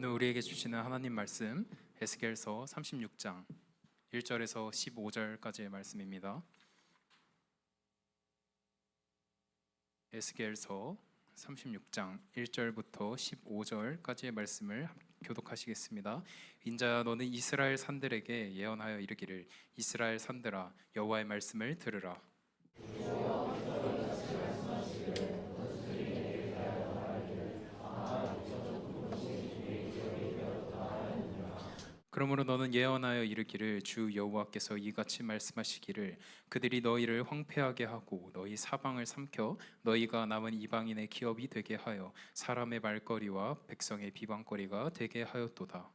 오늘 우리에게 주시는 하나님 말씀 에스겔서 36장 1절에서 15절까지의 말씀입니다. 에스겔서 36장 1절부터 15절까지의 말씀을 교독하시겠습니다. 인자야, 너는 이스라엘 산들에게 예언하여 이르기를, 이스라엘 산들아, 여호와의 말씀을 들으라. 그러므로 너는 예언하여 이르기를, 주 여호와께서 이같이 말씀하시기를, 그들이 너희를 황폐하게 하고 너희 사방을 삼켜 너희가 남은 이방인의 기업이 되게 하여 사람의 말거리와 백성의 비방거리가 되게 하였도다.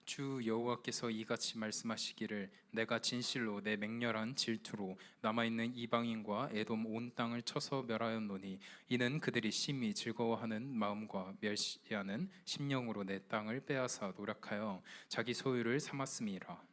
주 여호와께서 이같이 말씀하시기를, 내가 진실로 내 맹렬한 질투로 남아있는 이방인과 에돔 온 땅을 쳐서 멸하였노니, 이는 그들이 심히 즐거워하는 마음과 멸시하는 심령으로 내 땅을 빼앗아 노력하여 자기 소유를 삼았음이라.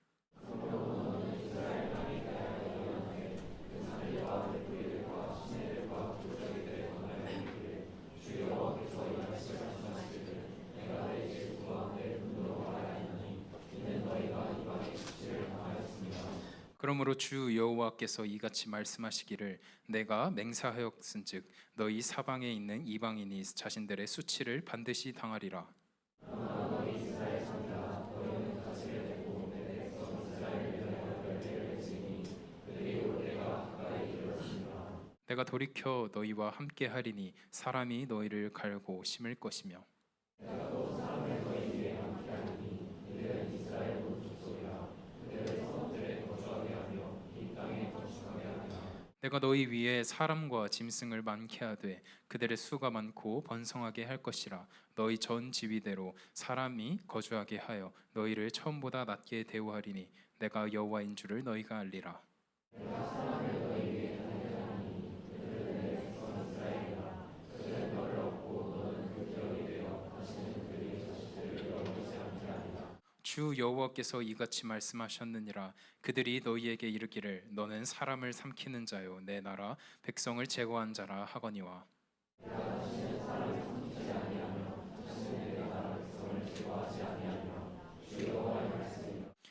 그러므로 주 여호와께서 이같이 말씀하시기를, 내가 맹세하였은즉 너희 사방에 있는 이방인이 자신들의 수치를 반드시 당하리라. 내가 돌이켜 너희와 함께 하리니 사람이 너희를 갈고 심을 것이며, 내가 너희 위에 사람과 짐승을 많게 하되 그들의 수가 많고 번성하게 할 것이라. 너희 전 지위대로 사람이 거주하게 하여 너희를 처음보다 낮게 대우하리니 내가 여호와인 줄을 너희가 알리라. 주 여호와께서 이같이 말씀하셨느니라. 그들이 너희에게 이르기를, 너는 사람을 삼키는 자요 내 나라 백성을 제거한 자라 하거니와.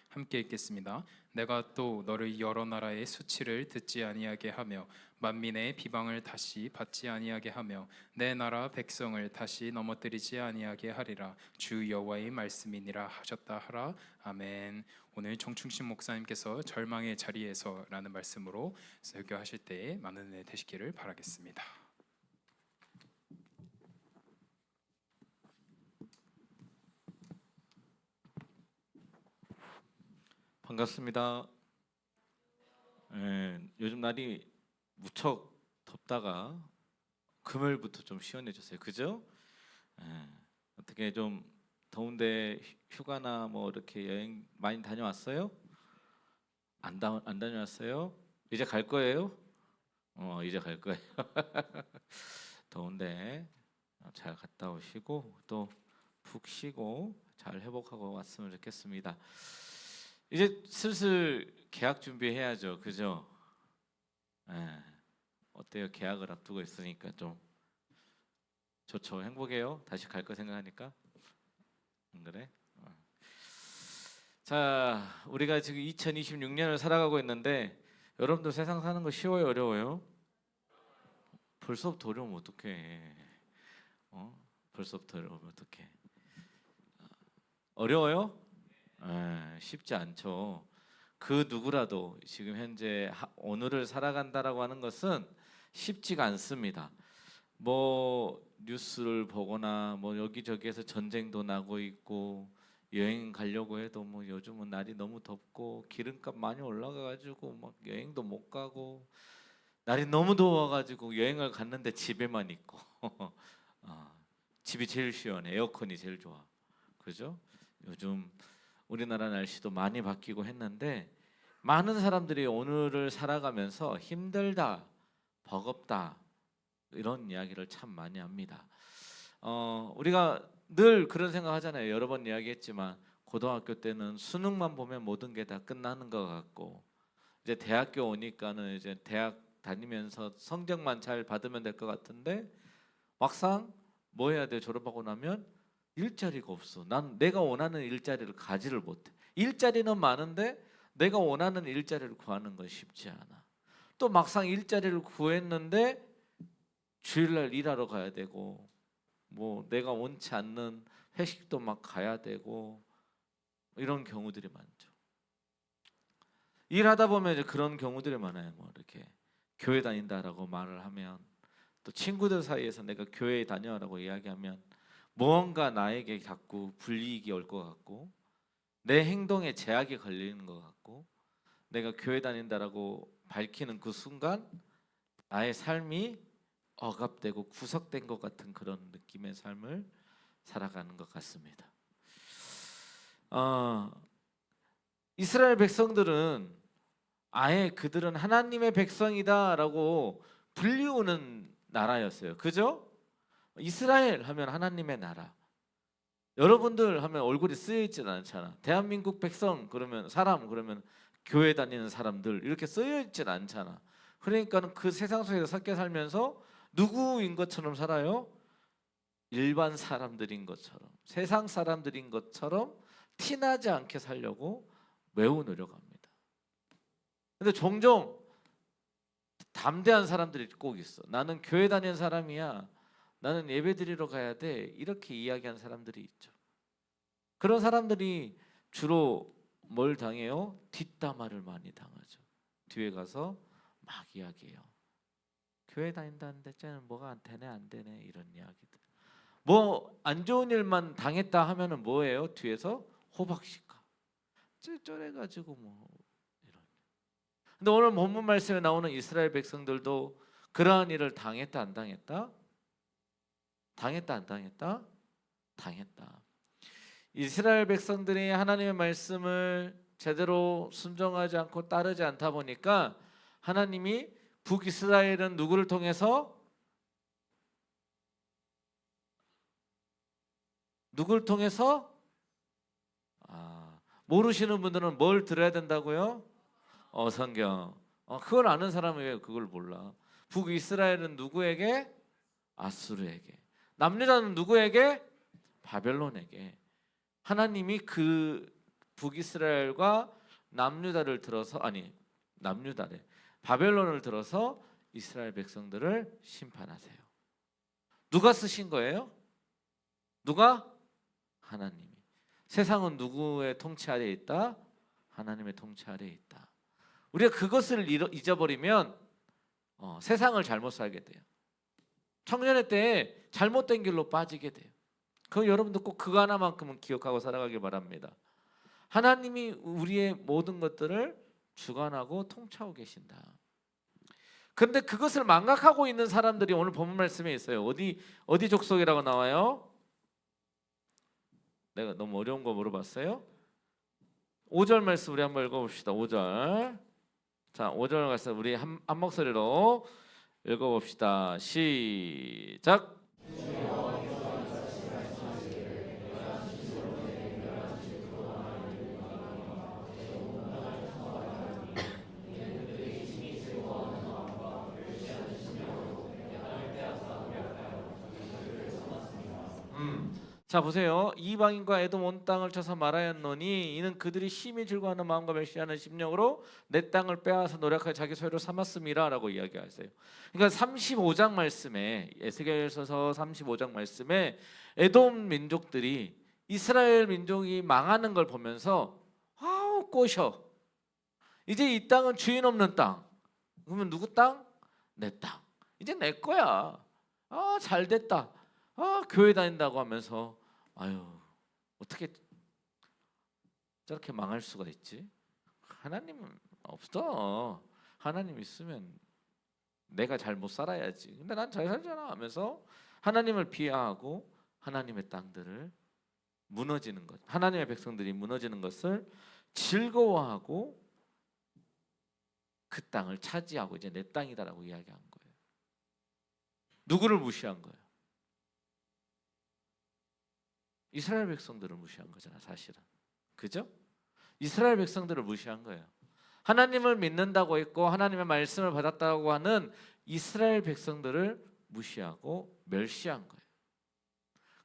함께 읽겠습니다. 내가 또 너를 여러 나라의 수치를 듣지 아니하게 하며 만민의 비방을 다시 받지 아니하게 하며 내 나라 백성을 다시 넘어뜨리지 아니하게 하리라. 주 여호와의 말씀이니라 하셨다 하라. 아멘. 오늘 정충신 목사님께서 절망의 자리에서라는 말씀으로 설교하실 때에 많은 은혜 되시기를 바라겠습니다. 반갑습니다. 요즘 날이 무척 덥다가 금요일부터 좀 시원해졌어요. 그죠? 어떻게 좀 더운데 휴가나 뭐 이렇게 여행 많이 다녀왔어요? 안 다녀왔어요? 이제 갈 거예요? 이제 갈 거예요. 더운데 잘 갔다 오시고 또 푹 쉬고 잘 회복하고 왔으면 좋겠습니다. 이제 슬슬 계약 준비해야죠, 그죠? 어때요? 계약을 앞두고 있으니까 좀 좋죠, 행복해요. 다시 갈 거 생각하니까. 안 그래? 자, 우리가 지금 2026년을 살아가고 있는데 여러분들 세상 사는 거 쉬워요, 어려워요? 벌써부터 어려우면 어떡해? 벌써부터 어려우면 어떡해? 어려워요? 쉽지 않죠. 그 누구라도 지금 현재 오늘을 살아간다라고 하는 것은 쉽지가 않습니다. 뭐 뉴스를 보거나 뭐 여기저기에서 전쟁도 나고 있고 여행 가려고 해도 뭐 요즘은 날이 너무 덥고 기름값 많이 올라가가지고 막 여행도 못 가고 날이 너무 더워가지고 여행을 갔는데 집에만 있고 집이 제일 시원해, 에어컨이 제일 좋아, 그죠? 요즘 우리나라 날씨도 많이 바뀌고 했는데 많은 사람들이 오늘을 살아가면서 힘들다, 버겁다 이런 이야기를 참 많이 합니다. 우리가 늘 그런 생각 하잖아요. 여러 번 이야기했지만 고등학교 때는 수능만 보면 모든 게 다 끝나는 것 같고 이제 대학교 오니까는 이제 대학 다니면서 성적만 잘 받으면 될 것 같은데 막상 뭐 해야 돼? 졸업하고 나면 일자리가 없어. 난 내가 원하는 일자리를 가지를 못해. 일자리는 많은데 내가 원하는 일자리를 구하는 건 쉽지 않아. 또 막상 일자리를 구했는데 주일날 일하러 가야 되고 뭐 내가 원치 않는 회식도 막 가야 되고 이런 경우들이 많죠. 일하다 보면 이제 그런 경우들이 많아요. 뭐 이렇게 교회 다닌다라고 말을 하면 또 친구들 사이에서 내가 교회에 다녀라고 이야기하면 무언가 나에게 자꾸 불이익이 올 것 같고 내 행동에 제약이 걸리는 것 같고 내가 교회 다닌다라고 밝히는 그 순간 나의 삶이 억압되고 구속된 것 같은 그런 느낌의 삶을 살아가는 것 같습니다. 이스라엘 백성들은 아예 그들은 하나님의 백성이다라고 불리우는 나라였어요. 그죠? 이스라엘 하면 하나님의 나라. 여러분들 하면 얼굴이 쓰여 있지는 않잖아. 대한민국 백성 그러면 사람 그러면 교회 다니는 사람들 이렇게 쓰여 있지는 않잖아. 그러니까는 그 세상 속에서 섞여 살면서 누구인 것처럼 살아요? 일반 사람들인 것처럼 세상 사람들인 것처럼 티나지 않게 살려고 매우 노력합니다. 근데 종종 담대한 사람들이 꼭 있어. 나는 교회 다니는 사람이야. 나는 예배 드리러 가야 돼. 이렇게 이야기하는 사람들이 있죠. 그런 사람들이 주로 뭘 당해요? 뒷담화를 많이 당하죠. 뒤에 가서 막 이야기해요. 교회 다닌다는데 쟤는 뭐가 안 되네 안 되네 이런 이야기들. 뭐 안 좋은 일만 당했다 하면은 뭐예요? 뒤에서 호박씨가 쩔쩔해가지고 뭐 이런. 근데 오늘 본문 말씀에 나오는 이스라엘 백성들도 그러한 일을 당했다 안 당했다? 당했다 안 당했다? 당했다. 이스라엘 백성들이 하나님의 말씀을 제대로 순종하지 않고 따르지 않다 보니까 하나님이 북이스라엘은 누구를 통해서 누구를 통해서 모르시는 분들은 뭘 들어야 된다고요? 성경. 그걸 아는 사람은 왜 그걸 몰라? 북이스라엘은 누구에게? 아수르에게. 남유다는 누구에게? 바벨론에게. 하나님이 그 북이스라엘과 남유다를 들어서 남유다래 바벨론을 들어서 이스라엘 백성들을 심판하세요. 누가 쓰신 거예요? 누가? 하나님이. 세상은 누구의 통치 아래에 있다? 하나님의 통치 아래에 있다. 우리가 그것을 잊어버리면 세상을 잘못 살게 돼요. 청년의 때에 잘못된 길로 빠지게 돼요. 그 여러분도 꼭 그거 하나만큼은 기억하고 살아가길 바랍니다. 하나님이 우리의 모든 것들을 주관하고 통치하고 계신다. 그런데 그것을 망각하고 있는 사람들이 오늘 본문 말씀에 있어요. 어디 족속이라고 나와요? 내가 너무 어려운 거 물어봤어요. 5절 말씀 우리 한번 읽어봅시다. 5절. 자, 5절 가서 우리 한 목소리로 읽어봅시다. 시작. 자 보세요. 이방인과 에돔 온 땅을 쳐서 말하였노니 이는 그들이 심히 즐거워하는 마음과 멸시하는 심령으로 내 땅을 빼앗아 노력하여 자기 소유로 삼았음이라라고 이야기하세요. 그러니까 35장 말씀에 에스겔서서 35장 말씀에 에돔 민족들이 이스라엘 민족이 망하는 걸 보면서 아우 꼬셔. 이제 이 땅은 주인 없는 땅. 그러면 누구 땅? 내 땅. 이제 내 거야. 잘 됐다. 교회 다닌다고 하면서 아유 어떻게 저렇게 망할 수가 있지? 하나님은 없어. 하나님 있으면 내가 잘 못 살아야지. 근데 난 잘 살잖아 하면서 하나님을 비하하고 하나님의 땅들을 무너지는 것, 하나님의 백성들이 무너지는 것을 즐거워하고 그 땅을 차지하고 이제 내 땅이다라고 이야기한 거예요. 누구를 무시한 거예요? 이스라엘 백성들을 무시한 거잖아, 사실은. 그죠? 이스라엘 백성들을 무시한 거예요. 하나님을 믿는다고 했고 하나님의 말씀을 받았다고 하는 이스라엘 백성들을 무시하고 멸시한 거예요.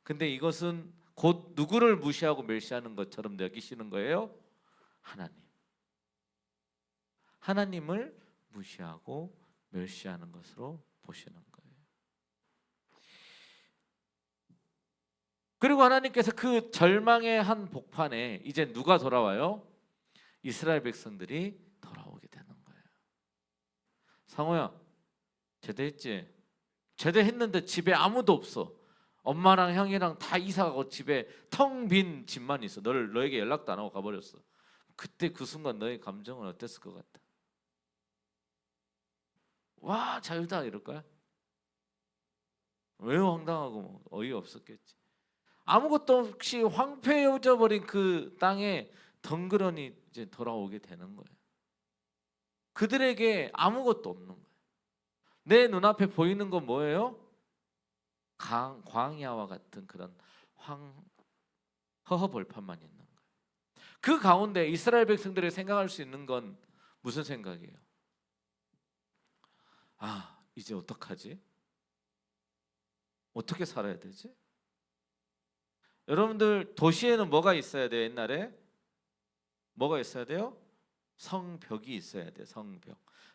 근데 이것은 곧 누구를 무시하고 멸시하는 것처럼 여기시는 거예요? 하나님. 하나님을 무시하고 멸시하는 것으로 보시는 거예요. 그리고 하나님께서 그 절망의 한 복판에 이제 누가 돌아와요? 이스라엘 백성들이 돌아오게 되는 거예요. 상호야, 제대했지? 제대했는데 집에 아무도 없어. 엄마랑 형이랑 다 이사가고 집에 텅 빈 집만 있어. 너에게 연락도 안 하고 가버렸어. 그때 그 순간 너의 감정은 어땠을 것 같아? 와, 자유다 이럴 거야? 왜 황당하고 뭐 어이없었겠지. 아무것도 없이 황폐해져 버린 그 땅에 덩그러니 이제 돌아오게 되는 거예요. 그들에게 아무것도 없는 거예요. 내 눈앞에 보이는 건 뭐예요? 광야와 같은 그런 허허벌판만 있는 거예요. 그 가운데 이스라엘 백성들이 생각할 수 있는 건 무슨 생각이에요? 아, 이제 어떡하지? 어떻게 살아야 되지? 여러분들 도시에는 뭐가 있어야 돼요? 옛날에 뭐가 있어야 돼요? 성벽이 있어야 돼요.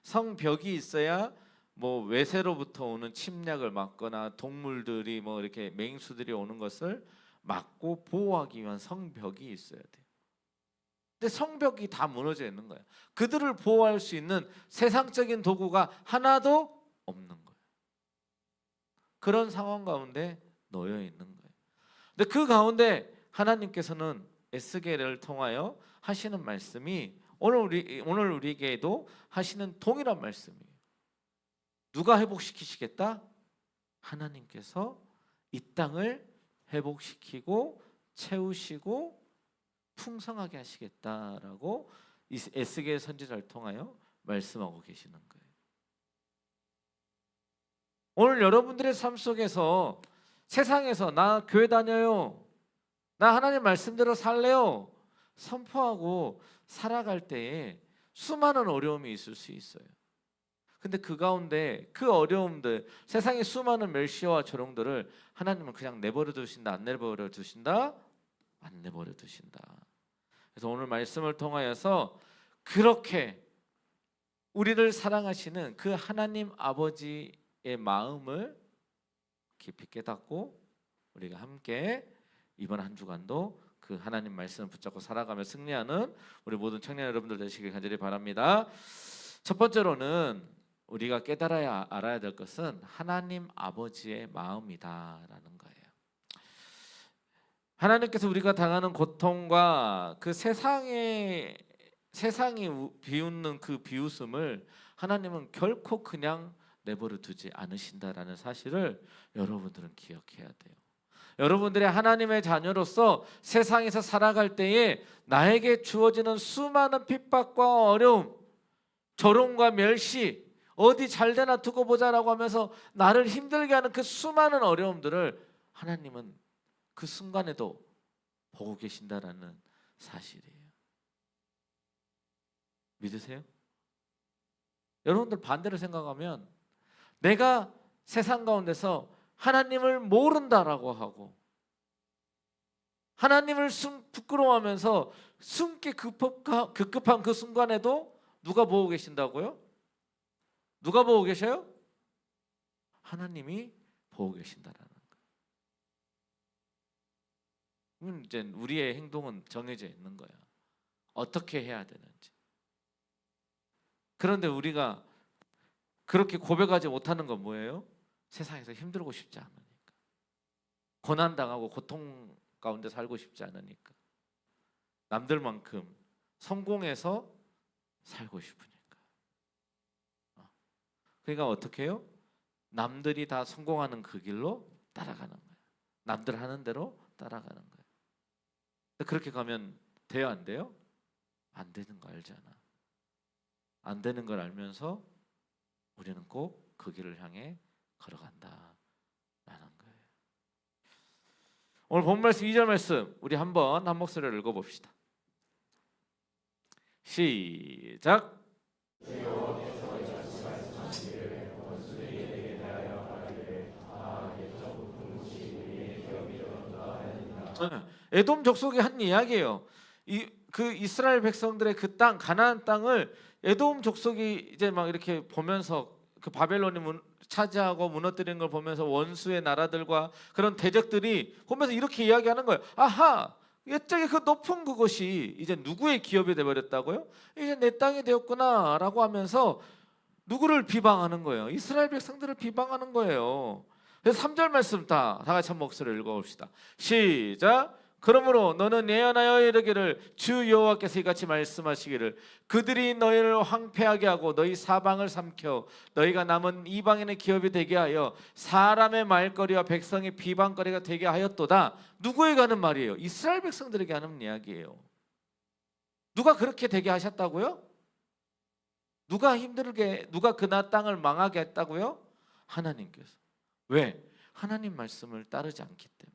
성벽이 있어야 뭐 외세로부터 오는 침략을 막거나 동물들이 뭐 이렇게 맹수들이 오는 것을 막고 보호하기 위한 성벽이 있어야 돼요. 근데 성벽이 다 무너져 있는 거예요. 그들을 보호할 수 있는 세상적인 도구가 하나도 없는 거예요. 그런 상황 가운데 놓여 있는 거예요. 근데 그 가운데 하나님께서는 에스겔을 통하여 하시는 말씀이 오늘 우리에게도 하시는 동일한 말씀이에요. 누가 회복시키시겠다? 하나님께서 이 땅을 회복시키고 채우시고 풍성하게 하시겠다라고 에스겔 선지자를 통하여 말씀하고 계시는 거예요. 오늘 여러분들의 삶 속에서 세상에서 나 교회 다녀요, 나 하나님 말씀대로 살래요 선포하고 살아갈 때에 수많은 어려움이 있을 수 있어요. 근데 그 가운데 그 어려움들, 세상의 수많은 멸시와 조롱들을 하나님은 그냥 내버려 두신다, 안 내버려 두신다? 안 내버려 두신다. 그래서 오늘 말씀을 통하여서 그렇게 우리를 사랑하시는 그 하나님 아버지의 마음을 깊이 깨닫고 우리가 함께 이번 한 주간도 그 하나님 말씀을 붙잡고 살아가며 승리하는 우리 모든 청년 여러분들 되시길 간절히 바랍니다. 첫 번째로는 우리가 깨달아야 알아야 될 것은 하나님 아버지의 마음이다라는 거예요. 하나님께서 우리가 당하는 고통과 그 세상이 비웃는 그 비웃음을 하나님은 결코 그냥 내버려 두지 않으신다라는 사실을 여러분들은 기억해야 돼요. 여러분들의 하나님의 자녀로서 세상에서 살아갈 때에 나에게 주어지는 수많은 핍박과 어려움, 조롱과 멸시, 어디 잘되나 두고 보자라고 하면서 나를 힘들게 하는 그 수많은 어려움들을 하나님은 그 순간에도 보고 계신다라는 사실이에요. 믿으세요? 여러분들 반대로 생각하면 내가 세상 가운데서 하나님을 모른다라고 하고 하나님을 부끄러워하면서 숨기 급급한 그 순간에도 누가 보고 계신다고요? 누가 보고 계셔요? 하나님이 보고 계신다라는 거예요. 그럼 이제 우리의 행동은 정해져 있는 거야. 어떻게 해야 되는지. 그런데 우리가 그렇게 고백하지 못하는 건 뭐예요? 세상에서 힘들고 싶지 않으니까. 고난당하고 고통 가운데 살고 싶지 않으니까. 남들만큼 성공해서 살고 싶으니까. 그러니까 어떻게 해요? 남들이 다 성공하는 그 길로 따라가는 거예요. 남들 하는 대로 따라가는 거예요. 그렇게 가면 돼요, 안 돼요? 안 되는 거 알잖아. 안 되는 걸 알면서 우리는 꼭 그 길을 향해 걸어간다라는 거예요. 오늘 본 말씀 2절 말씀 우리 한번 한 목소리로 읽어봅시다. 시작. 에돔 족속이 한 이야기예요. 그 이스라엘 백성들의 그 땅 가나안 땅을 에돔 족속이 이제 막 이렇게 보면서 그 바벨론이 차지하고 무너뜨리는 걸 보면서 원수의 나라들과 그런 대적들이 보면서 이렇게 이야기하는 거예요. 아하, 옛적에 그 높은 그것이 이제 누구의 기업이 되어버렸다고요? 이제 내 땅이 되었구나라고 하면서 누구를 비방하는 거예요? 이스라엘 백성들을 비방하는 거예요. 그래서 3절 말씀 다 같이 한 목소리로 읽어봅시다. 시작. 그러므로 너는 예언하여 이르기를 주 여호와께서 이같이 말씀하시기를 그들이 너희를 황폐하게 하고 너희 사방을 삼켜 너희가 남은 이방인의 기업이 되게 하여 사람의 말거리와 백성의 비방거리가 되게 하였도다. 누구에게 하는 말이에요? 이스라엘 백성들에게 하는 이야기예요. 누가 그렇게 되게 하셨다고요? 누가 힘들게, 누가 그나 땅을 망하게 했다고요? 하나님께서. 왜? 하나님 말씀을 따르지 않기 때문에.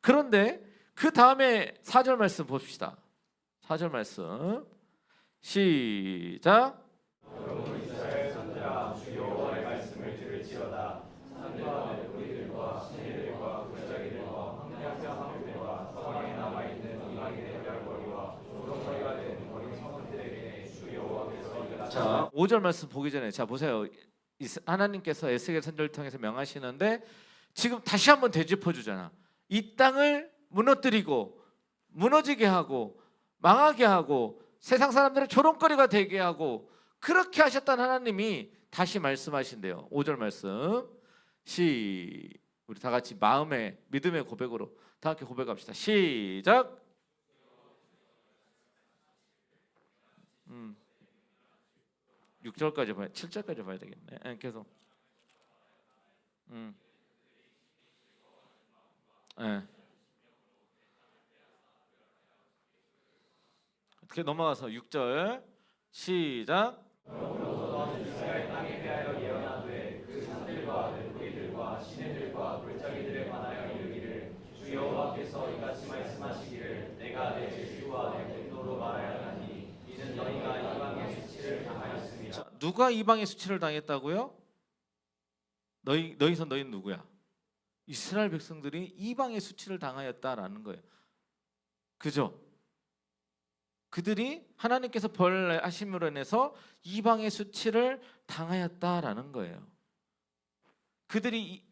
그런데 그 다음에 4절 말씀 봅시다. 4절 말씀 시작. 자, 5절 말씀 보기 전에 자 보세요. 하나님께서 에스겔 선지자를 통해서 명하시는데 지금 다시 한번 되짚어 주잖아. 이 땅을 무너뜨리고 무너지게 하고 망하게 하고 세상 사람들의 조롱거리가 되게 하고 그렇게 하셨던 하나님이 다시 말씀하신대요. 5절 말씀 우리 다 같이 마음의 믿음의 고백으로 다 함께 고백합시다. 시작. 6절까지 봐야 7절까지 봐야 되겠네. 계속. 어떻게 넘어가서 6절 시작. 자, 누가 이방의 수치를 당했다고요? 너희선 너희는 누구야? 이스라엘 백성들이 이방의 수치를 당하였다라는 거예요. 그죠? 그들이 하나님께서 벌하심으로 인해서 이방의 수치를 당하였다라는 거예요. 그들이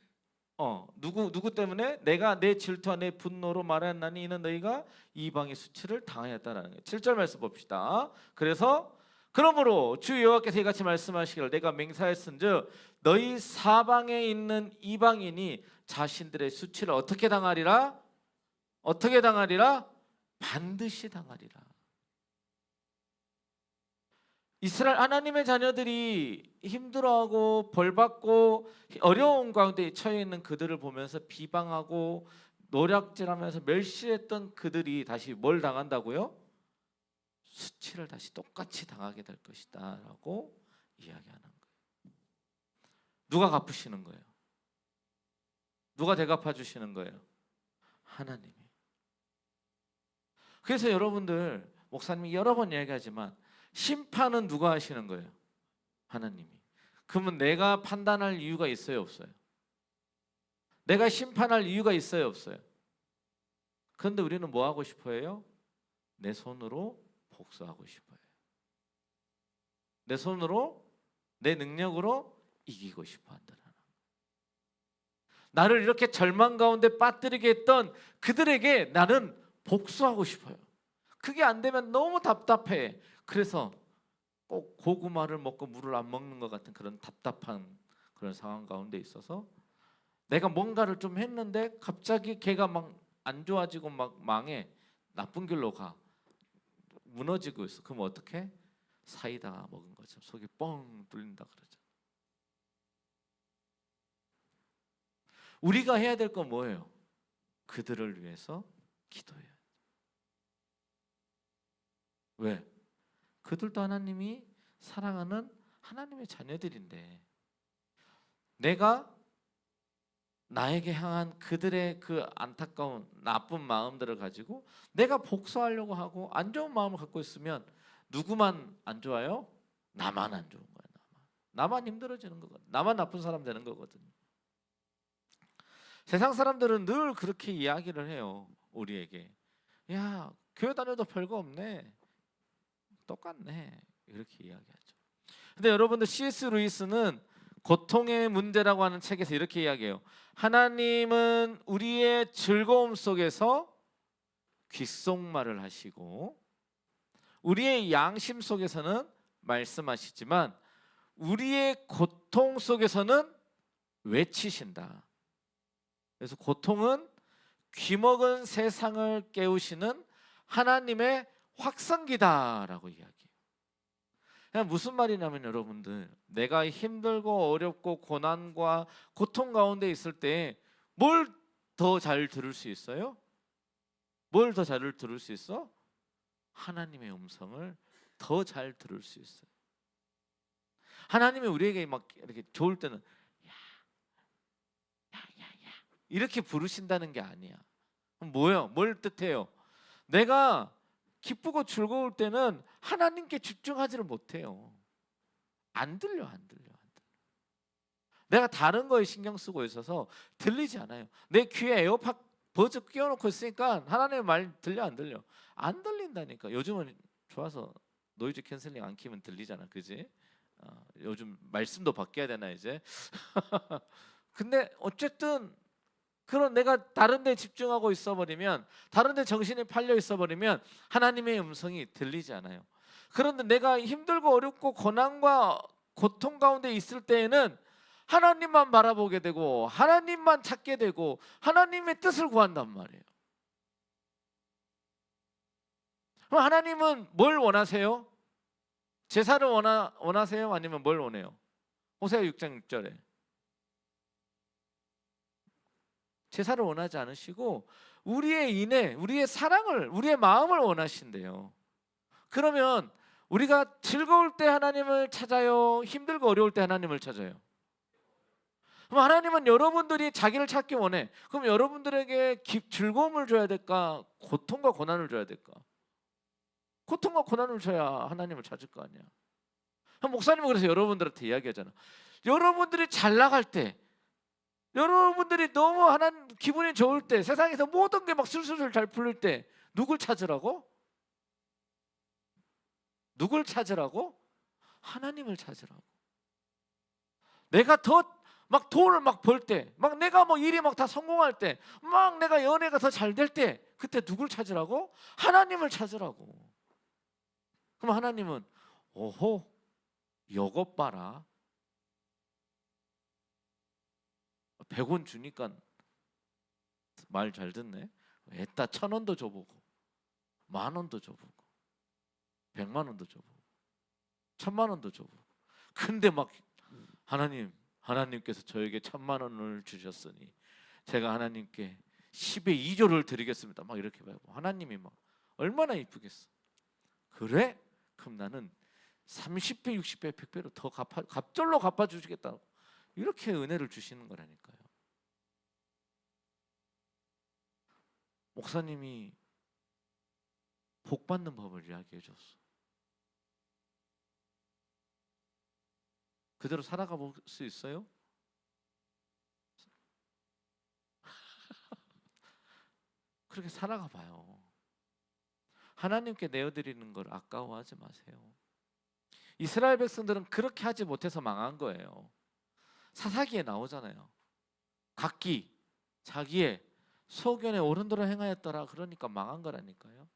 누구 때문에 내가 내 질투와 내 분노로 말하였나니 이는 너희가 이방의 수치를 당하였다라는 거예요. 7절 말씀 봅시다. 그래서 그러므로 주 여호와께서 이같이 말씀하시기를 내가 맹세하였은즉 너희 사방에 있는 이방인이 자신들의 수치를 어떻게 당하리라? 어떻게 당하리라? 반드시 당하리라. 이스라엘 하나님의 자녀들이 힘들어하고 벌받고 어려운 가운데 처해 있는 그들을 보면서 비방하고 노략질하면서 멸시했던 그들이 다시 뭘 당한다고요? 수치를 다시 똑같이 당하게 될 것이다 라고 이야기하는 거예요. 누가 갚으시는 거예요? 누가 대갚아 주시는 거예요? 하나님이. 그래서 여러분들 목사님이 여러 번 이야기하지만 심판은 누가 하시는 거예요? 하나님이. 그러면 내가 판단할 이유가 있어요, 없어요? 내가 심판할 이유가 있어요, 없어요? 그런데 우리는 뭐 하고 싶어요? 내 손으로 복수하고 싶어요. 내 손으로 내 능력으로 이기고 싶어 한다. 나를 이렇게 절망 가운데 빠뜨리게 했던 그들에게 나는 복수하고 싶어요. 그게 안 되면 너무 답답해. 그래서 꼭 고구마를 먹고 물을 안 먹는 것 같은 그런 답답한 그런 상황 가운데 있어서 내가 뭔가를 좀 했는데 갑자기 걔가 막 안 좋아지고 막 망해. 나쁜 길로 가. 무너지고 있어. 그럼 어떻게? 사이다 먹은 것처럼 속이 뻥 뚫린다 그러죠. 우리가 해야 될 건 뭐예요? 그들을 위해서 기도해요. 왜? 그들도 하나님이 사랑하는 하나님의 자녀들인데 내가 나에게 향한 그들의 그 안타까운 나쁜 마음들을 가지고 내가 복수하려고 하고 안 좋은 마음을 갖고 있으면 누구만 안 좋아요? 나만 안 좋은 거야. 나만 힘들어지는 거거든. 나만 나쁜 사람 되는 거거든. 세상 사람들은 늘 그렇게 이야기를 해요. 우리에게. 야, 교회 다녀도 별거 없네. 똑같네. 이렇게 이야기하죠. 근데 여러분들 C.S. 루이스는 고통의 문제라고 하는 책에서 이렇게 이야기해요. 하나님은 우리의 즐거움 속에서 귓속말을 하시고 우리의 양심 속에서는 말씀하시지만 우리의 고통 속에서는 외치신다. 그래서 고통은 귀먹은 세상을 깨우시는 하나님의 확성기다라고 이야기해요. 그냥 무슨 말이냐면 여러분들, 내가 힘들고 어렵고 고난과 고통 가운데 있을 때 뭘 더 잘 들을 수 있어요? 뭘 더 잘 들을 수 있어? 하나님의 음성을 더 잘 들을 수 있어요. 하나님이 우리에게 막 이렇게 좋을 때는 야야야 이렇게 부르신다는 게 아니야. 뭐예요? 뭘 뜻해요? 내가 기쁘고 즐거울 때는 하나님께 집중하지를 못해요. 안 들려. 내가 다른 거에 신경 쓰고 있어서 들리지 않아요. 내 귀에 에어팟 버즈 끼워놓고 있으니까 하나님의 말 들려 안 들려? 안 들린다니까. 요즘은 좋아서 노이즈 캔슬링 안 키면 들리잖아, 그지? 요즘 말씀도 바뀌어야 되나 이제? 근데 어쨌든 그런 내가 다른 데 집중하고 있어버리면, 다른 데 정신이 팔려 있어버리면 하나님의 음성이 들리지 않아요. 그런데 내가 힘들고 어렵고 고난과 고통 가운데 있을 때에는 하나님만 바라보게 되고 하나님만 찾게 되고 하나님의 뜻을 구한단 말이에요. 그럼 하나님은 뭘 원하세요? 제사를 원하세요? 아니면 뭘 원해요? 호세아 6장 6절에 제사를 원하지 않으시고 우리의 인애, 우리의 사랑을, 우리의 마음을 원하신대요. 그러면 우리가 즐거울 때 하나님을 찾아요? 힘들고 어려울 때 하나님을 찾아요? 그럼 하나님은 여러분들이 자기를 찾기 원해. 그럼 여러분들에게 즐거움을 줘야 될까? 고통과 고난을 줘야 될까? 고통과 고난을 줘야 하나님을 찾을 거 아니야. 목사님은 그래서 여러분들한테 이야기하잖아. 여러분들이 잘 나갈 때, 여러분들이 너무 하나님 기분이 좋을 때, 세상에서 모든 게 막 술술 잘 풀릴 때 누굴 찾으라고? 누굴 찾으라고? 하나님을 찾으라고. 내가 더 막 돈을 막 벌 때, 막 내가 뭐 일이 막 다 성공할 때, 막 내가 연애가 더 잘 될 때, 그때 누굴 찾으라고? 하나님을 찾으라고. 그럼 하나님은 오호, 요것 봐라. 100원 주니까 말 잘 듣네. 애따 1,000원도 줘보고 10,000원도 줘보고 100만원도 줘보고 1,000만원도 줘보고. 근데 막 하나님께서 저에게 1,000만원을 주셨으니 제가 하나님께 10의 2조를 드리겠습니다. 막 이렇게 봐요. 하나님이 막 얼마나 이쁘겠어. 그래? 그럼 나는 30배, 60배, 100배로 더 갑절로 갚아주시겠다고 이렇게 은혜를 주시는 거라니까요. 목사님이 복 받는 법을 이야기해 줬어. 그대로 살아가 볼 수 있어요? 그렇게 살아가 봐요. 하나님께 내어드리는 걸 아까워하지 마세요. 이스라엘 백성들은 그렇게 하지 못해서 망한 거예요. 사사기에 나오잖아요. 각기 자기의 소견에 옳은 대로 행하였더라. 그러니까 망한 거라니까요.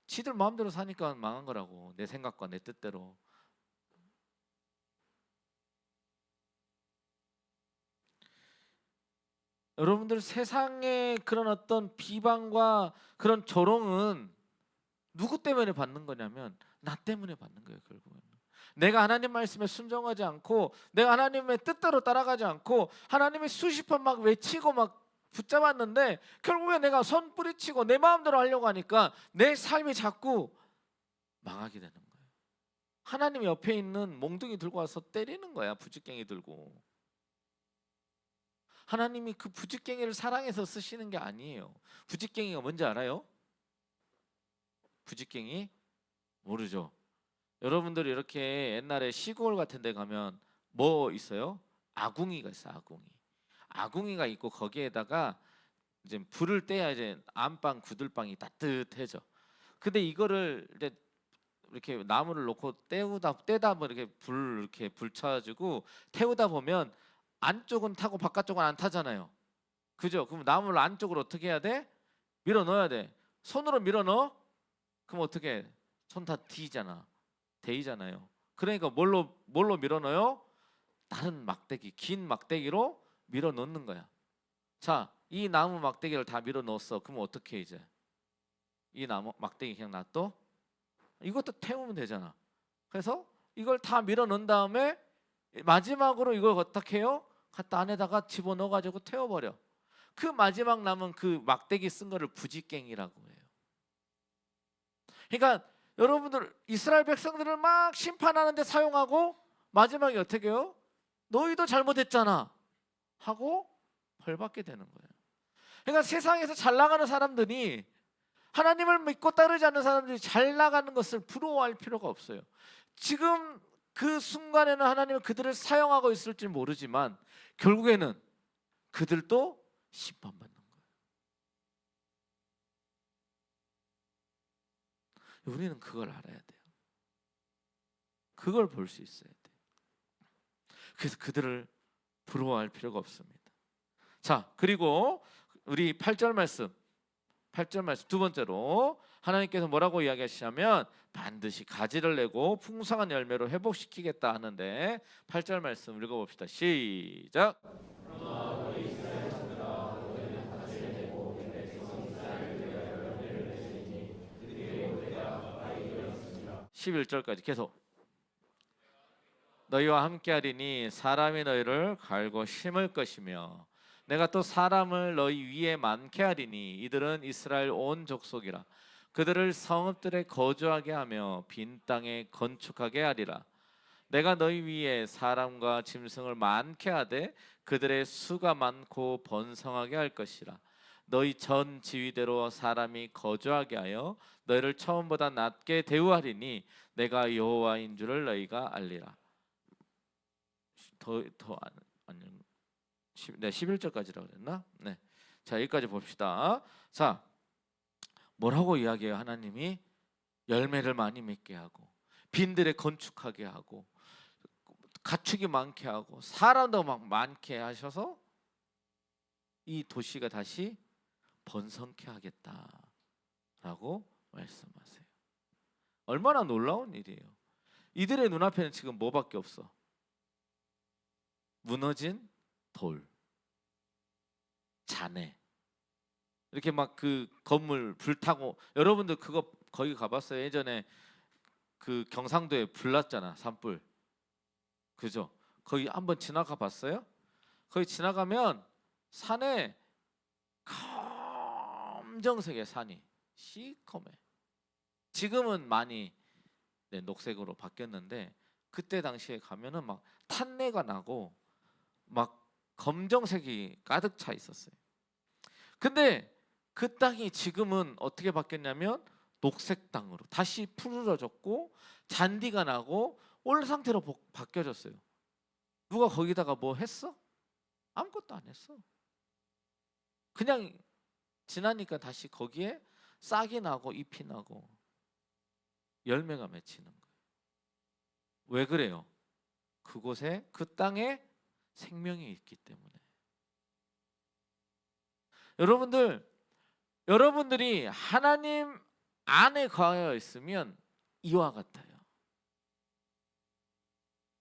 지들 마음대로 사니까 망한 거라고. 내 생각과 내 뜻대로. 여러분들 세상의 그런 어떤 비방과 그런 조롱은 누구 때문에 받는 거냐면 나 때문에 받는 거예요. 결국은 내가 하나님 말씀에 순종하지 않고 내가 하나님의 뜻대로 따라가지 않고 하나님의 수십 번 막 외치고 막 붙잡았는데 결국에 내가 손 뿌리치고 내 마음대로 하려고 하니까 내 삶이 자꾸 망하게 되는 거예요. 하나님 옆에 있는 몽둥이 들고 와서 때리는 거야. 부직갱이 들고. 하나님이 그 부직갱이를 사랑해서 쓰시는 게 아니에요. 부직갱이가 뭔지 알아요? 부직갱이 모르죠. 여러분들이 이렇게 옛날에 시골 같은 데 가면 뭐 있어요? 아궁이가 있어요. 아궁이가 있고 거기에다가 이제 불을 떼야 이제 안방 구들방이 따뜻해져. 근데 이거를 이렇게 나무를 놓고 떼다 뭐 이렇게 불 쳐가지고 태우다 보면 안쪽은 타고 바깥쪽은 안 타잖아요. 그죠? 그럼 나무를 안쪽으로 어떻게 해야 돼? 밀어 넣어야 돼. 손으로 밀어 넣어? 그럼 어떻게 해? 손 다 데이잖아요. 그러니까 뭘로 밀어 넣어요? 다른 막대기, 긴 막대기로 밀어 넣는 거야. 자, 이 나무 막대기를 다 밀어 넣었어. 그럼 어떻게 해 이제? 이 나무 막대기 그냥 놔둬? 이것도 태우면 되잖아. 그래서 이걸 다 밀어 넣은 다음에 마지막으로 이걸 어떻게 해요? 갖다 안에다가 집어넣어 가지고 태워버려. 그 마지막 남은 그 막대기 쓴 거를 부직갱이라고 해요. 그러니까 여러분들 이스라엘 백성들을 막 심판하는데 사용하고 마지막에 어떻게 해요? 너희도 잘못했잖아 하고 벌 받게 되는 거예요. 그러니까 세상에서 잘 나가는 사람들이, 하나님을 믿고 따르지 않는 사람들이 잘 나가는 것을 부러워할 필요가 없어요. 지금 그 순간에는 하나님은 그들을 사용하고 있을지 모르지만 결국에는 그들도 심판받는 거예요. 우리는 그걸 알아야 돼요. 그걸 볼 수 있어야 돼요. 그래서 그들을 부러워할 필요가 없습니다. 자, 그리고 우리 8절 말씀 두 번째로 하나님께서 뭐라고 이야기하시냐면 반드시 가지를 내고 풍성한 열매로 회복시키겠다 하는데 8절 말씀 읽어봅시다. 시작. 11절까지 계속. 너희와 함께하리니 사람이 너희를 갈고 심을 것이며 내가 또 사람을 너희 위에 많게 하리니 이들은 이스라엘 온 족속이라. 그들을 성읍들에 거주하게 하며 빈 땅에 건축하게 하리라. 내가 너희 위에 사람과 짐승을 많게 하되 그들의 수가 많고 번성하게 할 것이라. 너희 전 지위대로 사람이 거주하게 하여 너희를 처음보다 낮게 대우하리니 내가 여호와인 줄을 너희가 알리라. 아니 11절까지라고 그랬나? 네. 자, 여기까지 봅시다. 자, 뭐라고 이야기해요? 하나님이 열매를 많이 맺게 하고 빈들에 건축하게 하고 가축이 많게 하고 사람도 막 많게 하셔서 이 도시가 다시 번성케 하겠다라고 말씀하세요. 얼마나 놀라운 일이에요. 이들의 눈앞에는 지금 뭐밖에 없어? 무너진 돌, 잔해. 이렇게 막 그 건물 불타고, 여러분들 그거 거기 가봤어요? 예전에 그 경상도에 불났잖아, 산불. 그죠? 거기 한번 지나가 봤어요? 거기 지나가면 산에 검정색의 산이 시커매. 지금은 많이 녹색으로 바뀌었는데 그때 당시에 가면은 막 탄내가 나고 막 검정색이 가득 차 있었어요. 근데 그 땅이 지금은 어떻게 바뀌었냐면 녹색 땅으로 다시 푸르러졌고 잔디가 나고 올 상태로 바뀌어졌어요. 누가 거기다가 뭐 했어? 아무것도 안 했어. 그냥 지나니까 다시 거기에 싹이 나고 잎이 나고 열매가 맺히는 거예요. 왜 그래요? 그곳에 그 땅에 생명이 있기 때문에. 여러분들이 하나님 안에 거하여 있으면 이와 같아요.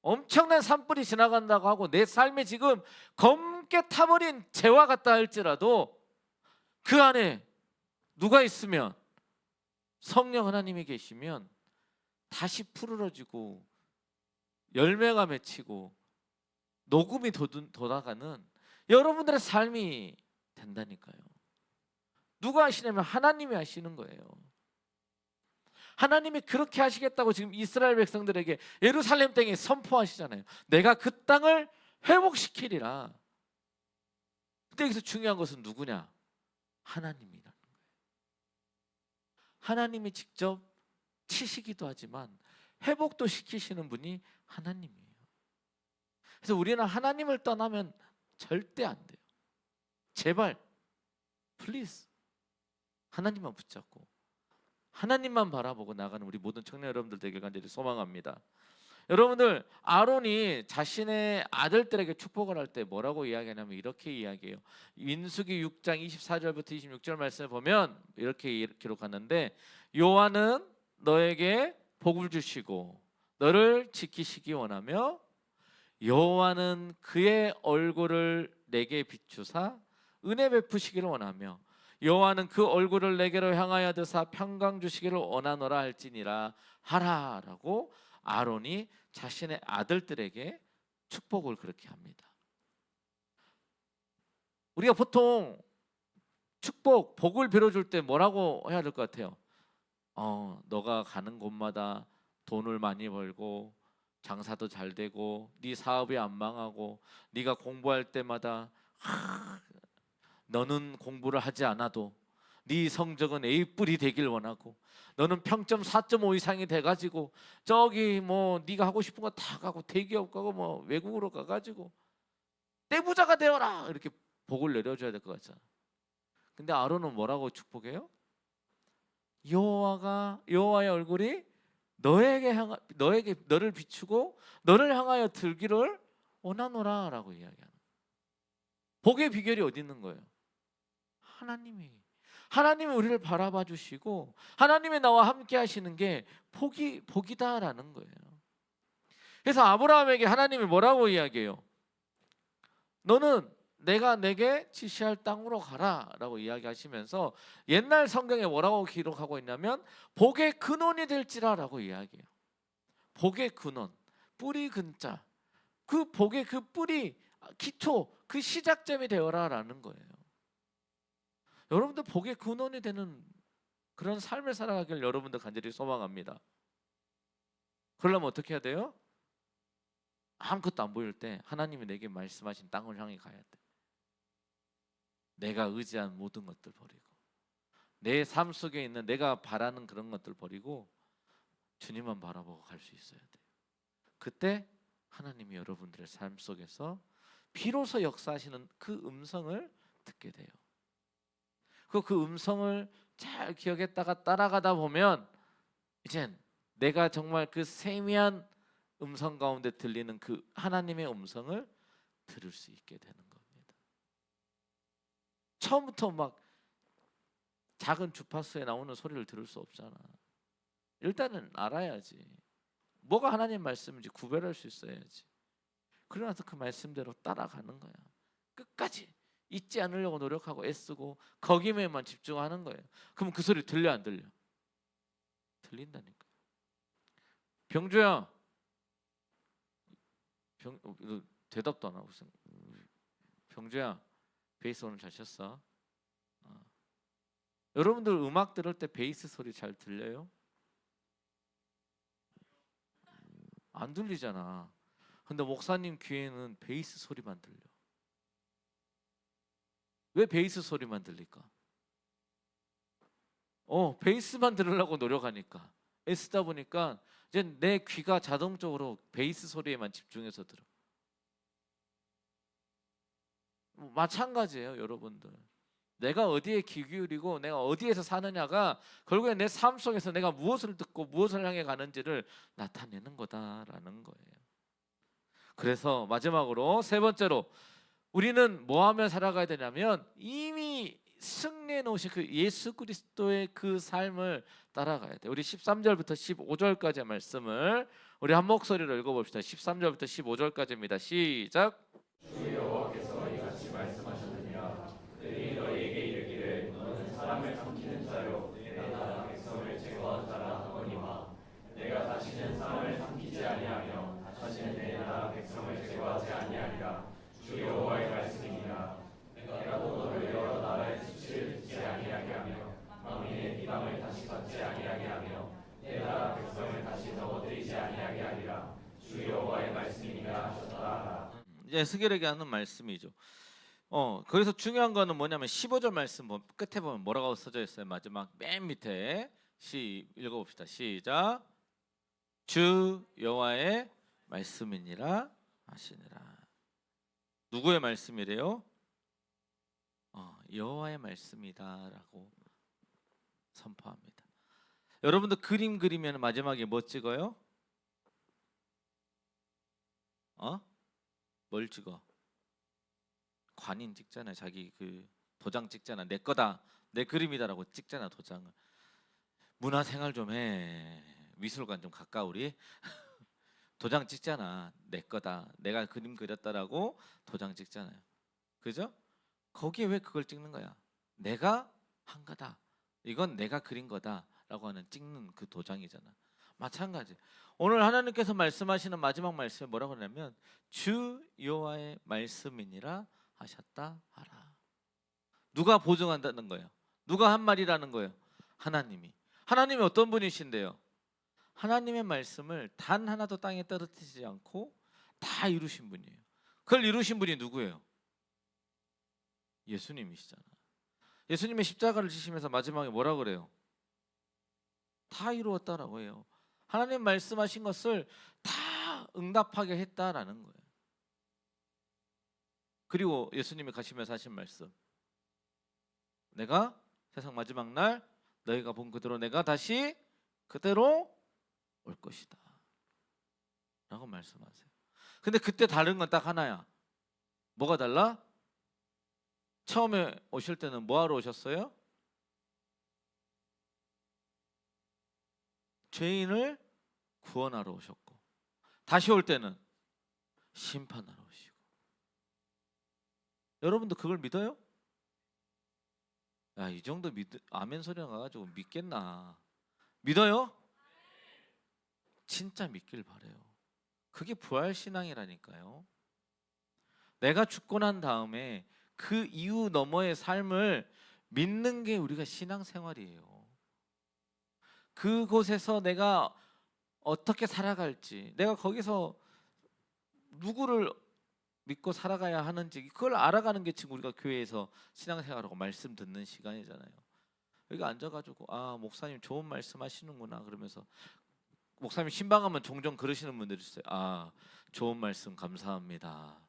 엄청난 산불이 지나간다고 하고 내 삶에 지금 검게 타버린 재와 같다 할지라도 그 안에 누가 있으면, 성령 하나님이 계시면 다시 푸르러지고 열매가 맺히고 녹음이 돋아가는 여러분들의 삶이 된다니까요. 누가 하시냐면 하나님이 하시는 거예요. 하나님이 그렇게 하시겠다고 지금 이스라엘 백성들에게 예루살렘 땅에 선포하시잖아요. 내가 그 땅을 회복시키리라. 근데 여기서 중요한 것은 누구냐? 하나님이라는 거예요. 하나님이 직접 치시기도 하지만 회복도 시키시는 분이 하나님이에요. 그래서 우리는 하나님을 떠나면 절대 안 돼요. 제발 플리즈 하나님만 붙잡고 하나님만 바라보고 나가는 우리 모든 청년 여러분들 되길 간절히 소망합니다. 여러분들, 아론이 자신의 아들들에게 축복을 할 때 뭐라고 이야기하냐면 이렇게 이야기해요. 민수기 6장 24절부터 26절 말씀을 보면 이렇게 기록하는데, 여호와는 너에게 복을 주시고 너를 지키시기 원하며 여호와는 그의 얼굴을 내게 비추사 은혜 베푸시기를 원하며 여호와는 그 얼굴을 내게로 향하여 드사 평강 주시기를 원하노라 할지니라 하라라고 아론이 자신의 아들들에게 축복을 그렇게 합니다. 우리가 보통 축복, 복을 빌어줄 때 뭐라고 해야 될 것 같아요? 너가 가는 곳마다 돈을 많이 벌고 장사도 잘 되고 네 사업이 안 망하고 네가 공부할 때마다 너는 공부를 하지 않아도 네 성적은 A뿔이 되길 원하고 너는 평점 4.5 이상이 돼가지고 저기 뭐 네가 하고 싶은 거 다 가고 대기업 가고 뭐 외국으로 가가지고 떼부자가 되어라 이렇게 복을 내려줘야 될 것 같잖아. 근데 아론은 뭐라고 축복해요? 여호와의 얼굴이 너를 비추고 너를 향하여 들기를 원하노라라고 이야기하는. 복의 비결이 어디 있는 거예요? 하나님이 우리를 바라봐 주시고 하나님이 나와 함께 하시는 게 복이다라는 거예요. 그래서 아브라함에게 하나님이 뭐라고 이야기해요? 너는 내가 내게 지시할 땅으로 가라라고 이야기하시면서 옛날 성경에 뭐라고 기록하고 있냐면 복의 근원이 될지라라고 이야기해요. 복의 근원, 뿌리 근자, 그 복의 그 뿌리, 기초, 그 시작점이 되어라라는 거예요. 여러분들 복의 근원이 되는 그런 삶을 살아가길 여러분들 간절히 소망합니다. 그러려면 어떻게 해야 돼요? 아무것도 안 보일 때 하나님이 내게 말씀하신 땅을 향해 가야 돼. 내가 의지한 모든 것들 버리고 내 삶 속에 있는 내가 바라는 그런 것들 버리고 주님만 바라보고 갈 수 있어야 돼요. 그때 하나님이 여러분들의 삶 속에서 비로소 역사하시는 그 음성을 듣게 돼요. 그 음성을 잘 기억했다가 따라가다 보면 이젠 내가 정말 그 세미한 음성 가운데 들리는 그 하나님의 음성을 들을 수 있게 되는 겁니다. 처음부터 막 작은 주파수에 나오는 소리를 들을 수 없잖아. 일단은 알아야지. 뭐가 하나님 말씀인지 구별할 수 있어야지. 그러나서 그 말씀대로 따라가는 거야. 끝까지 잊지 않으려고 노력하고 애쓰고 거기에만 집중하는 거예요. 그럼 그 소리 들려 안 들려? 들린다니까. 병주야, 대답도 안 하고 있어. 병주야, 베이스 오늘 잘 쳤어. 여러분들 음악 들을 때 베이스 소리 잘 들려요? 안 들리잖아. 근데 목사님 귀에는 베이스 소리만 들려. 왜 베이스 소리만 들릴까? 베이스만 들으려고 노력하니까 애쓰다 보니까 이제 내 귀가 자동적으로 베이스 소리에만 집중해서 들어. 마찬가지예요, 여러분들. 내가 어디에 귀 기울이고 내가 어디에서 사느냐가 결국에 내 삶 속에서 내가 무엇을 듣고 무엇을 향해 가는지를 나타내는 거다라는 거예요. 그래서 마지막으로 세 번째로 우리는 뭐 하며 살아가야 되냐면 이미 승리해 놓으신 그 예수 그리스도의 그 삶을 따라가야 돼. 우리 13절부터 15절까지의 말씀을 우리 한 목소리로 읽어봅시다. 13절부터 15절까지입니다. 시작. 주 여호와께서 이같이 말씀하셨느니라. 그들이 너희에게 이르기를 너는 사람을 삼키는 자요 내 나라 백성을 제거한 자라 하거니와 내가 다시는 사람을 삼키지 아니하며 다시는 내 나라 백성을 제거하지 아니하리라. 주 여호와의 말씀이니라. 내가 또 너를 여러 나라의 수치를 듣지 아니하게 하며 만민의 비방을 다시 받지 아니하게 하며 내 나라 백성을 다시 넘어뜨리지 아니하게 하리라. 주 여호와의 말씀이니라 하셨다. 이제 스겔에게 하는 말씀이죠. 그래서 중요한 거는 뭐냐면 15절 말씀 끝에 보면 뭐라고 써져 있어요? 마지막 맨 밑에 읽어봅시다. 시작. 주 여호와의 말씀이니라 하시니라. 누구의 말씀이래요? 여호와의 말씀이다라고 선포합니다. 여러분들 그림 그리면 마지막에 뭐 찍어요? 뭘 찍어? 관인 찍잖아요. 자기 그 도장 찍잖아. 내 거다, 내 그림이다라고 찍잖아, 도장을. 문화생활 좀 해. 미술관 좀 갈까 우리? 도장 찍잖아. 내 거다, 내가 그림 그렸다라고 도장 찍잖아요. 그죠? 거기에 왜 그걸 찍는 거야? 내가 한 거다, 이건 내가 그린 거다라고 하는 찍는 그 도장이잖아. 마찬가지. 오늘 하나님께서 말씀하시는 마지막 말씀에 뭐라고 하냐면 주 여호와의 말씀이니라 하셨다 하라. 누가 보증한다는 거예요? 누가 한 말이라는 거예요? 하나님이. 하나님이 어떤 분이신데요? 하나님의 말씀을 단 하나도 땅에 떨어뜨리지 않고 다 이루신 분이에요. 그걸 이루신 분이 누구예요? 예수님이시잖아. 예수님의 십자가를 지시면서 마지막에 뭐라 그래요? 다 이루었다라고 해요. 하나님 말씀하신 것을 다 응답하게 했다라는 거예요. 그리고 예수님이 가시면서 하신 말씀, 내가 세상 마지막 날 너희가 본 그대로 내가 다시 그대로 올 것이다 라고 말씀하세요. 근데 그때 다른 건 딱 하나야. 뭐가 달라? 처음에 오실 때는 뭐하러 오셨어요? 죄인을 구원하러 오셨고, 다시 올 때는 심판하러 오시고. 여러분도 그걸 믿어요? 야, 이 정도 아멘 소리 나가지고 믿겠나? 믿어요? 진짜 믿길 바래요. 그게 부활신앙이라니까요. 내가 죽고 난 다음에 그 이후 너머의 삶을 믿는 게 우리가 신앙생활이에요. 그곳에서 내가 어떻게 살아갈지, 내가 거기서 누구를 믿고 살아가야 하는지 그걸 알아가는 게 지금 우리가 교회에서 신앙생활하고 말씀 듣는 시간이잖아요. 여기 앉아가지고 목사님 좋은 말씀 하시는구나 그러면서, 목사님 신방하면 종종 그러시는 분들이 있어요. 좋은 말씀 감사합니다,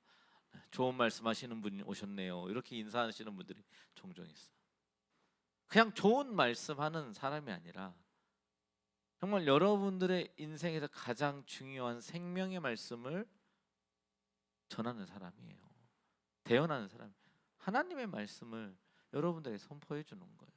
좋은 말씀 하시는 분 오셨네요, 이렇게 인사하시는 분들이 종종 있어요. 그냥 좋은 말씀하는 사람이 아니라 정말 여러분들의 인생에서 가장 중요한 생명의 말씀을 전하는 사람이에요. 대언하는 사람, 하나님의 말씀을 여러분들에게 선포해 주는 거예요.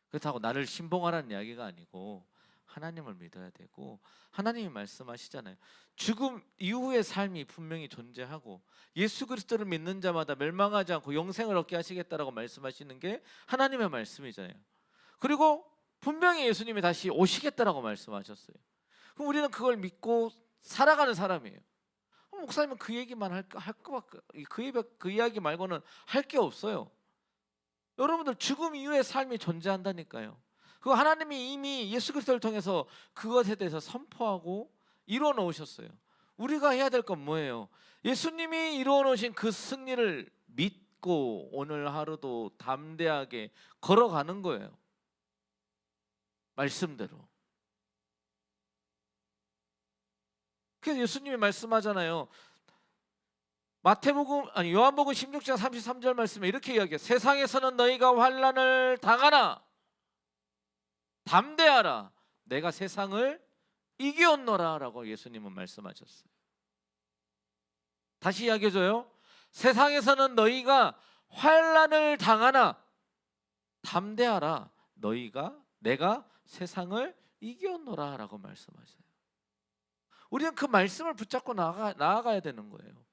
그렇다고 나를 신봉하라는 이야기가 아니고 하나님을 믿어야 되고, 하나님이 말씀하시잖아요. 죽음 이후의 삶이 분명히 존재하고 예수 그리스도를 믿는 자마다 멸망하지 않고 영생을 얻게 하시겠다라고 말씀하시는 게 하나님의 말씀이잖아요. 그리고 분명히 예수님이 다시 오시겠다라고 말씀하셨어요. 그럼 우리는 그걸 믿고 살아가는 사람이에요. 목사님은 그 얘기만 할 거밖에, 그 이야기 말고는 할 게 없어요. 여러분들 죽음 이후의 삶이 존재한다니까요. 그 하나님이 이미 예수 그리스도를 통해서 그것에 대해서 선포하고 이루어 놓으셨어요. 우리가 해야 될 건 뭐예요? 예수님이 이루어 놓으신 그 승리를 믿고 오늘 하루도 담대하게 걸어가는 거예요. 말씀대로. 그래서 예수님이 말씀하잖아요. 요한복음 16장 33절 말씀에 이렇게 이야기해요. 세상에서는 너희가 환난을 당하나 담대하라, 내가 세상을 이겼노라 라고 예수님은 말씀하셨어요. 다시 이야기해줘요. 세상에서는 너희가 환난을 당하나 담대하라, 내가 세상을 이겼노라 라고 말씀하세요. 우리는 그 말씀을 붙잡고 나아가야 되는 거예요.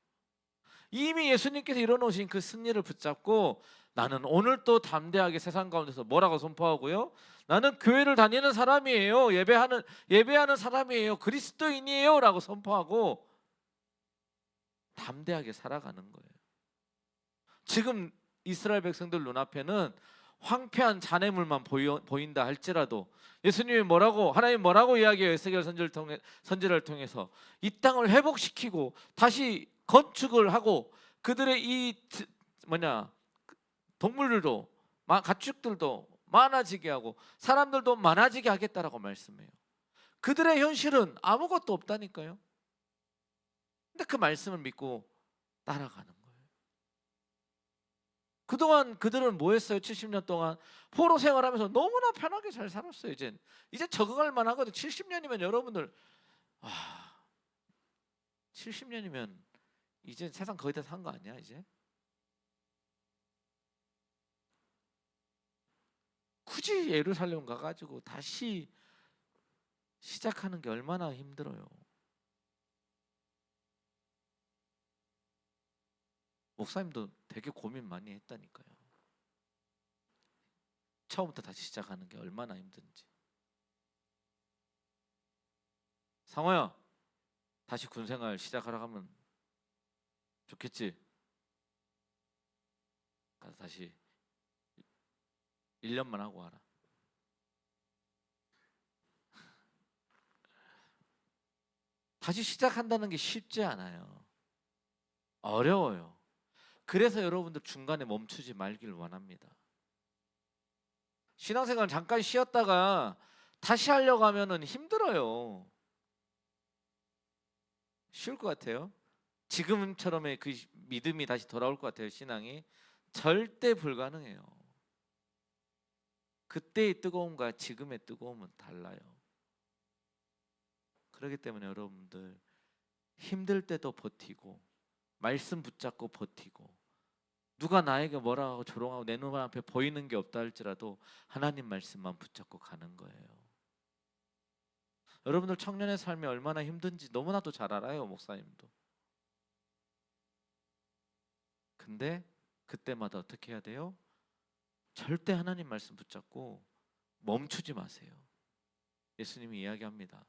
이미 예수님께서 이뤄놓으신 그 승리를 붙잡고 나는 오늘 또 담대하게 세상 가운데서 뭐라고 선포하고요? 나는 교회를 다니는 사람이에요. 예배하는 사람이에요. 그리스도인이에요 라고 선포하고 담대하게 살아가는 거예요. 지금 이스라엘 백성들 눈앞에는 황폐한 잔해물만 보인다 할지라도 예수님이 하나님 뭐라고 이야기해요? 에스겔 선지자를 통해서 이 땅을 회복시키고 다시 건축을 하고 그들의 이 동물들도 가축들도 많아지게 하고 사람들도 많아지게 하겠다라고 말씀해요. 그들의 현실은 아무것도 없다니까요. 근데 그 말씀을 믿고 따라가는 거예요. 그동안 그들은 뭐 했어요? 70년 동안 포로 생활하면서 너무나 편하게 잘 살았어요. 이제 적응할 만하거든. 70년이면 여러분들 70년이면 이제 세상 거의 다 산 거 아니야 이제? 굳이 예루살렘 가가지고 다시 시작하는 게 얼마나 힘들어요. 목사님도 되게 고민 많이 했다니까요. 처음부터 다시 시작하는 게 얼마나 힘든지. 상호야, 다시 군생활 시작하라고 하면 좋겠지? 가서 다시 1년만 하고 와라. 다시 시작한다는 게 쉽지 않아요. 어려워요. 그래서 여러분들 중간에 멈추지 말길 원합니다. 신앙생활 잠깐 쉬었다가 다시 하려고 하면은 힘들어요. 쉬울 것 같아요? 지금처럼의 그 믿음이 다시 돌아올 것 같아요. 신앙이 절대 불가능해요. 그때의 뜨거움과 지금의 뜨거움은 달라요. 그렇기 때문에 여러분들 힘들 때도 버티고 말씀 붙잡고 버티고 누가 나에게 뭐라 하고 조롱하고 내 눈 앞에 보이는 게 없다 할지라도 하나님 말씀만 붙잡고 가는 거예요. 여러분들 청년의 삶이 얼마나 힘든지 너무나도 잘 알아요. 목사님도. 근데 그때마다 어떻게 해야 돼요? 절대 하나님 말씀 붙잡고 멈추지 마세요. 예수님이 이야기합니다.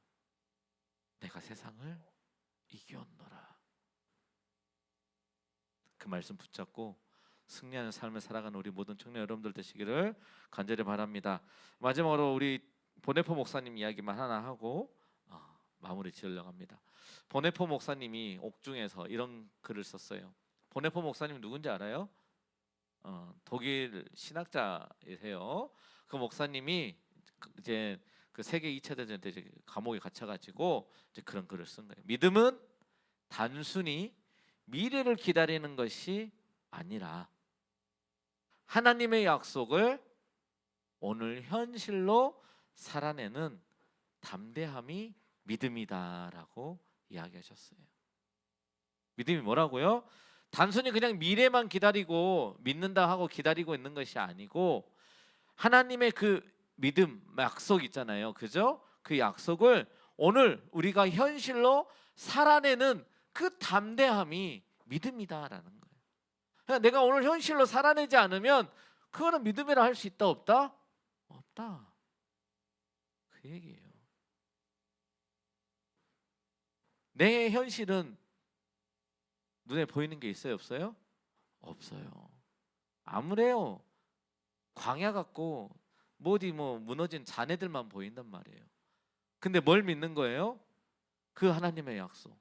내가 세상을 이겼노라. 그 말씀 붙잡고 승리하는 삶을 살아가는 우리 모든 청년 여러분들 되시기를 간절히 바랍니다. 마지막으로 우리 보네포 목사님 이야기만 하나 하고 마무리 지으려고 합니다. 보네포 목사님이 옥중에서 이런 글을 썼어요. 보네포 목사님 누군지 알아요? 독일 신학자이세요. 그 목사님이 이제 그 세계 2차 대전 때 이제 감옥에 갇혀가지고 이제 그런 글을 쓴 거예요. 믿음은 단순히 미래를 기다리는 것이 아니라 하나님의 약속을 오늘 현실로 살아내는 담대함이 믿음이다라고 이야기하셨어요. 믿음이 뭐라고요? 단순히 그냥 미래만 기다리고 믿는다 하고 기다리고 있는 것이 아니고 하나님의 그 믿음, 약속 있잖아요. 그죠? 그 약속을 오늘 우리가 현실로 살아내는 그 담대함이 믿음이다라는 거예요. 그러니까 내가 오늘 현실로 살아내지 않으면 그거는 믿음이라 할 수 있다 없다? 없다. 그 얘기예요. 내 현실은 눈에 보이는 게 있어요, 없어요? 없어요. 아무래요. 광야 같고 어디 무너진 잔해들만 보인단 말이에요. 근데 뭘 믿는 거예요? 그 하나님의 약속.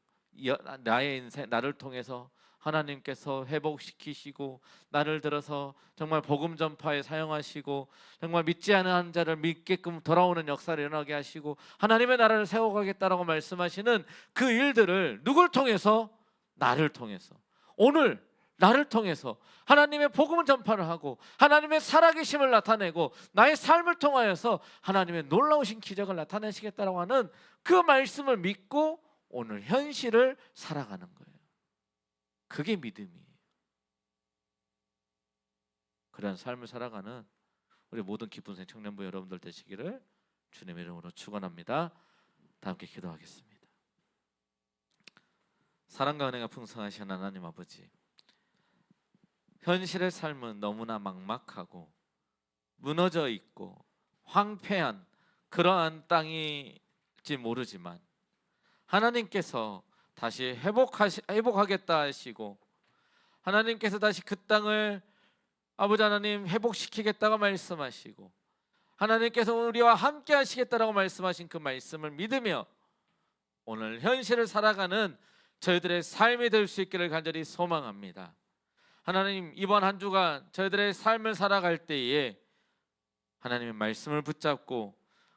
나의 인생, 나를 통해서 하나님께서 회복시키시고 나를 들어서 정말 복음 전파에 사용하시고 정말 믿지 않은 자를 믿게끔 돌아오는 역사를 일어나게 하시고 하나님의 나라를 세워가겠다라고 말씀하시는 그 일들을 누굴 통해서? 나를 통해서. 오늘 나를 통해서 하나님의 복음을 전파를 하고 하나님의 살아계심을 나타내고 나의 삶을 통하여서 하나님의 놀라우신 기적을 나타내시겠다라고 하는 그 말씀을 믿고 오늘 현실을 살아가는 거예요. 그게 믿음이에요. 그런 삶을 살아가는 우리 모든 기쁨생 청년부 여러분들 되시기를 주님의 이름으로 축원합니다. 다 함께 기도하겠습니다. 사랑과 은혜가 풍성하신 하나님 아버지, 현실의 삶은 너무나 막막하고 무너져 있고 황폐한 그러한 땅일지 모르지만 하나님께서 다시 회복하겠다 하시고 하나님께서 다시 그 땅을 아버지 하나님 회복시키겠다고 말씀하시고 하나님께서 우리와 함께 하시겠다라고 말씀하신 그 말씀을 믿으며 오늘 현실을 살아가는 저희들의 삶이 될 수 있기를 간절히 소망합니다. 하나님, 이번 한 주간 저희들의 삶을 살아갈 때에 하나님의 말씀을 붙잡고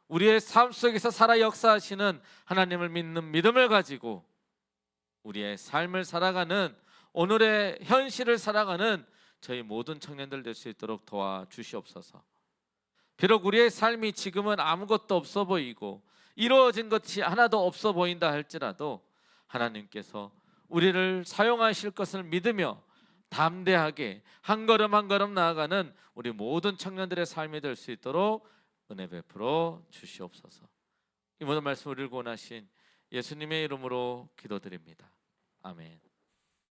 우리의 삶 속에서 살아 역사하시는 하나님을 믿는 믿음을 가지고 우리의 삶을 살아가는, 오늘의 현실을 살아가는 저희 모든 청년들 될 수 있도록 도와주시옵소서. 비록 우리의 삶이 지금은 아무것도 없어 보이고 이루어진 것이 하나도 없어 보인다 할지라도 하나님께서 우리를 사용하실 것을 믿으며 담대하게 한 걸음 한 걸음 나아가는 우리 모든 청년들의 삶이 될 수 있도록 은혜 베풀어 주시옵소서. 이 모든 말씀을 읽고 원하신 예수님의 이름으로 기도드립니다. 아멘.